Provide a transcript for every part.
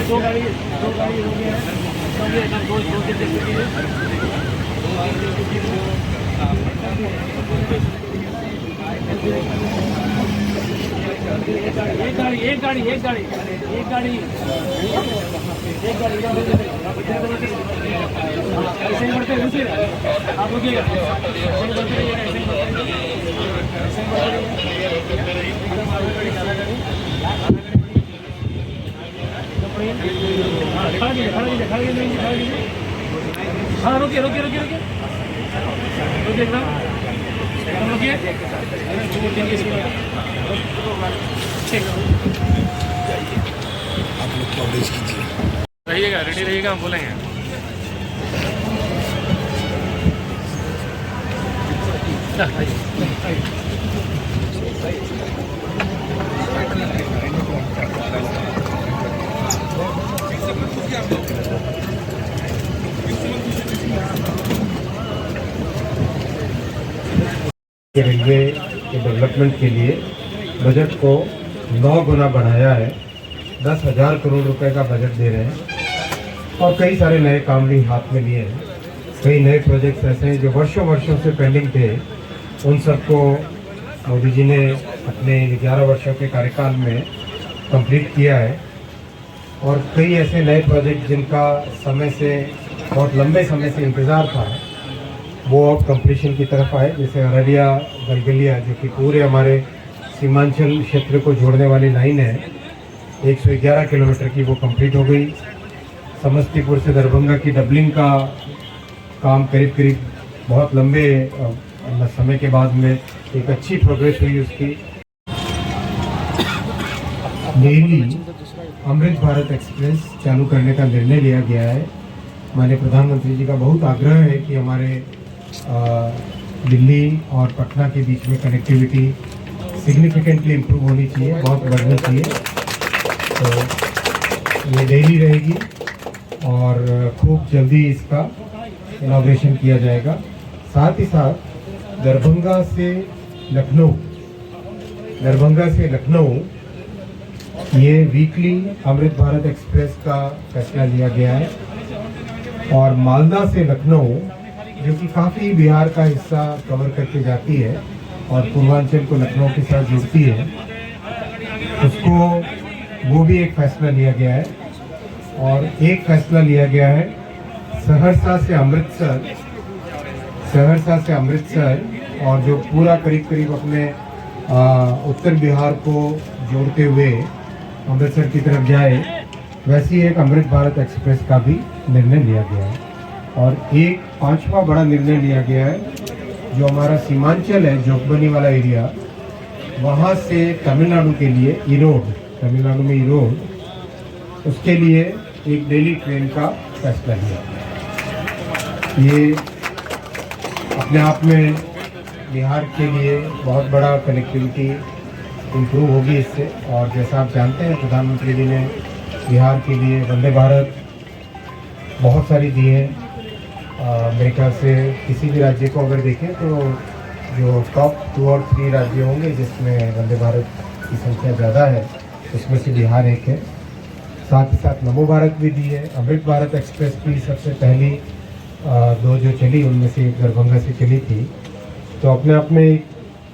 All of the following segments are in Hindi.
दो गाड़ी हो गया है। एक गाड़ी ऐसे ही बढ़ते हैं आप रुकिएगा। हाँ रुकिए आप लोग कवरेज कीजिए, रहिएगा, रेडी रहिएगा, हम बोलेंगे। रेलवे के डेवलपमेंट के लिए बजट को 9 गुना बढ़ाया है। 10,000 करोड़ रुपए का बजट दे रहे हैं और कई सारे नए काम भी हाथ में लिए हैं। कई नए प्रोजेक्ट्स ऐसे हैं जो वर्षों से पेंडिंग थे, उन सबको मोदी जी ने अपने 11 वर्षों के कार्यकाल में कंप्लीट किया है। और कई ऐसे नए प्रोजेक्ट जिनका समय से बहुत लंबे समय से इंतज़ार था, वो अब कंप्लीशन की तरफ आए। जैसे अररिया गलगलिया, जो कि पूरे हमारे सीमांचल क्षेत्र को जोड़ने वाली लाइन है, 111 किलोमीटर की, वो कंप्लीट हो गई। समस्तीपुर से दरभंगा की डबलिंग का काम करीब बहुत लंबे समय के बाद में एक अच्छी प्रोग्रेस हुई उसकी। डेली अमृत भारत एक्सप्रेस चालू करने का निर्णय लिया गया है। माननीय प्रधानमंत्री जी का बहुत आग्रह है कि हमारे दिल्ली और पटना के बीच में कनेक्टिविटी सिग्निफिकेंटली इम्प्रूव होनी चाहिए, बहुत बढ़नी चाहिए। तो ये डेली रहेगी और खूब जल्दी इसका इनॉग्रेशन किया जाएगा। साथ ही साथ दरभंगा से लखनऊ ये वीकली अमृत भारत एक्सप्रेस का फैसला लिया गया है। और मालदा से लखनऊ, जो कि काफ़ी बिहार का हिस्सा कवर करके जाती है और पूर्वांचल को लखनऊ के साथ जुड़ती है, उसको वो भी एक फैसला लिया गया है। और एक फैसला लिया गया है सहरसा से अमृतसर, और जो पूरा करीब अपने उत्तर बिहार को जोड़ते हुए अमृतसर की तरफ जाए, वैसी एक अमृत भारत एक्सप्रेस का भी निर्णय लिया गया है। और एक 5वां बड़ा निर्णय लिया गया है, जो हमारा सीमांचल है, जोगबनी वाला एरिया, वहाँ से तमिलनाडु के लिए तमिलनाडु में ईरोड, उसके लिए एक डेली ट्रेन का फैसला लिया। ये अपने आप में बिहार के लिए बहुत बड़ा कनेक्टिविटी इम्प्रूव होगी इससे। और जैसा आप जानते हैं, प्रधानमंत्री जी ने बिहार के लिए वंदे भारत बहुत सारी दी है। मेरे ख्याल से किसी भी राज्य को अगर देखें तो जो टॉप 2 और 3 राज्य होंगे जिसमें वंदे भारत की संख्या ज़्यादा है, उसमें से बिहार एक है। साथ ही साथ नमो भारत भी दी है। अमृत भारत एक्सप्रेस की सबसे पहली 2 जो चली, उनमें से एक दरभंगा से चली थी। तो अपने आप में एक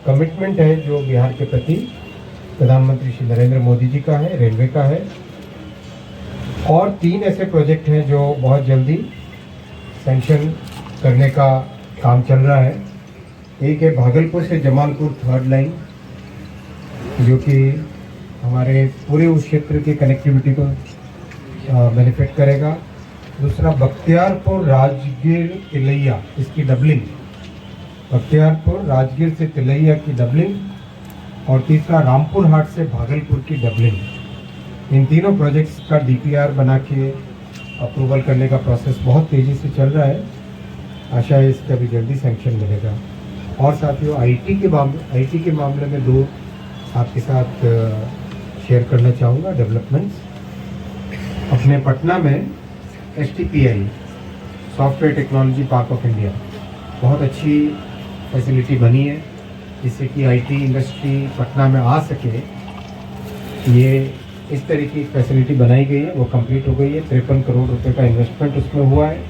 कमिटमेंट है जो बिहार के प्रति प्रधानमंत्री श्री नरेंद्र मोदी जी का है, रेलवे का है। और 3 ऐसे प्रोजेक्ट हैं जो बहुत जल्दी सैंक्शन करने का काम चल रहा है। एक है भागलपुर से जमालपुर 3rd लाइन, जो कि हमारे पूरे उस क्षेत्र की कनेक्टिविटी को बेनिफिट करेगा। दूसरा बख्तियारपुर राजगीर तिलैया, इसकी डबलिंग, बख्तियारपुर राजगीर से तिलैया की डबलिंग। और तीसरा रामपुर हाट से भागलपुर की डबलिंग। इन तीनों प्रोजेक्ट्स का DPR बना के अप्रूवल करने का प्रोसेस बहुत तेज़ी से चल रहा है। आशा है इसका भी जल्दी सैंक्शन मिलेगा। और साथियों आईटी के मामले में दो आपके साथ शेयर करना चाहूँगा डेवलपमेंट्स। अपने पटना में STPI software technology park of India बहुत अच्छी फैसिलिटी बनी है, जिससे कि IT इंडस्ट्री पटना में आ सके। ये इस तरह की फैसिलिटी बनाई गई है, वो कंप्लीट हो गई है। 53 करोड़ रुपए का इन्वेस्टमेंट उसमें हुआ है।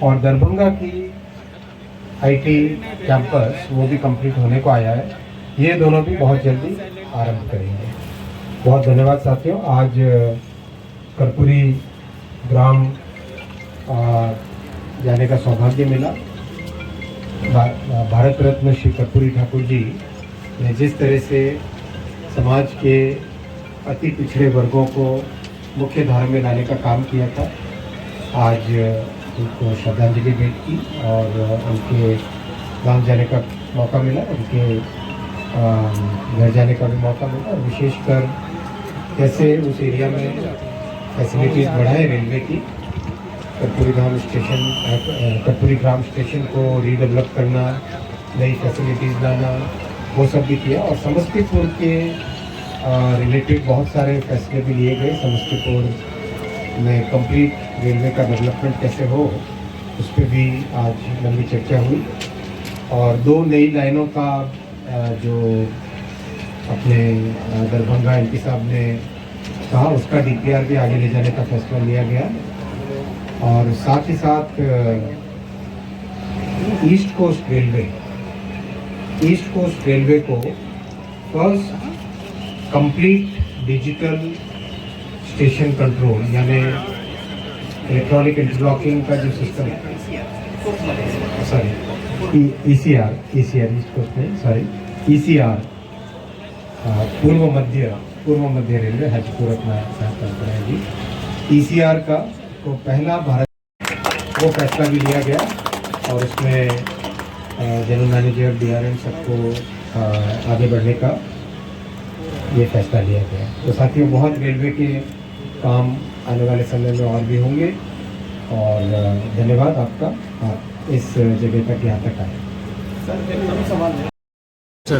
और दरभंगा की IT कैंपस वो भी कंप्लीट होने को आया है। ये दोनों भी बहुत जल्दी आरंभ करेंगे। बहुत धन्यवाद साथियों। आज कर्पूरी ग्राम जाने का सौभाग्य मिला। भारत रत्न श्री कर्पूरी ठाकुर जी ने जिस तरह से समाज के अति पिछड़े वर्गों को मुख्य धारा में लाने का काम किया था, आज उनको श्रद्धांजलि भेंट की और उनके गांव जाने का मौका मिला, उनके घर जाने का भी मौका मिला। और विशेषकर कैसे उस एरिया में फैसिलिटीज़ बढ़ाए रेलवे की, कर्पूरी ग्राम स्टेशन को रीडेवलप करना, नई फैसिलिटीज़ लाना, वो सब भी किया। और समस्तीपुर के रिलेटेड बहुत सारे फैसले भी लिए गए। समस्तीपुर में कंप्लीट रेलवे का डेवलपमेंट कैसे हो, उस पर भी आज लंबी चर्चा हुई। और 2 नई लाइनों का जो अपने दरभंगा MP साहब ने कहा, उसका DPR भी आगे ले जाने का फैसला लिया गया। और साथ ही साथ ईस्ट कोस्ट रेलवे को first complete digital station control यानी इलेक्ट्रॉनिक इंटरलॉकिंग का जो सिस्टम है, ECR ईस्ट कोस्ट नहीं, ECR पूर्व मध्य रेलवे हाजीपुर अपना कल्पना है जी। ECR का तो पहला भारत वो फैसला भी लिया गया और उसमें जनरल मैनेजर DRM सबको आगे बढ़ने का ये फैसला लिया गया। तो साथियों बहुत रेलवे के काम आने वाले समय में और भी होंगे। और धन्यवाद आपका, आप इस जगह तक यहाँ तक आए। सर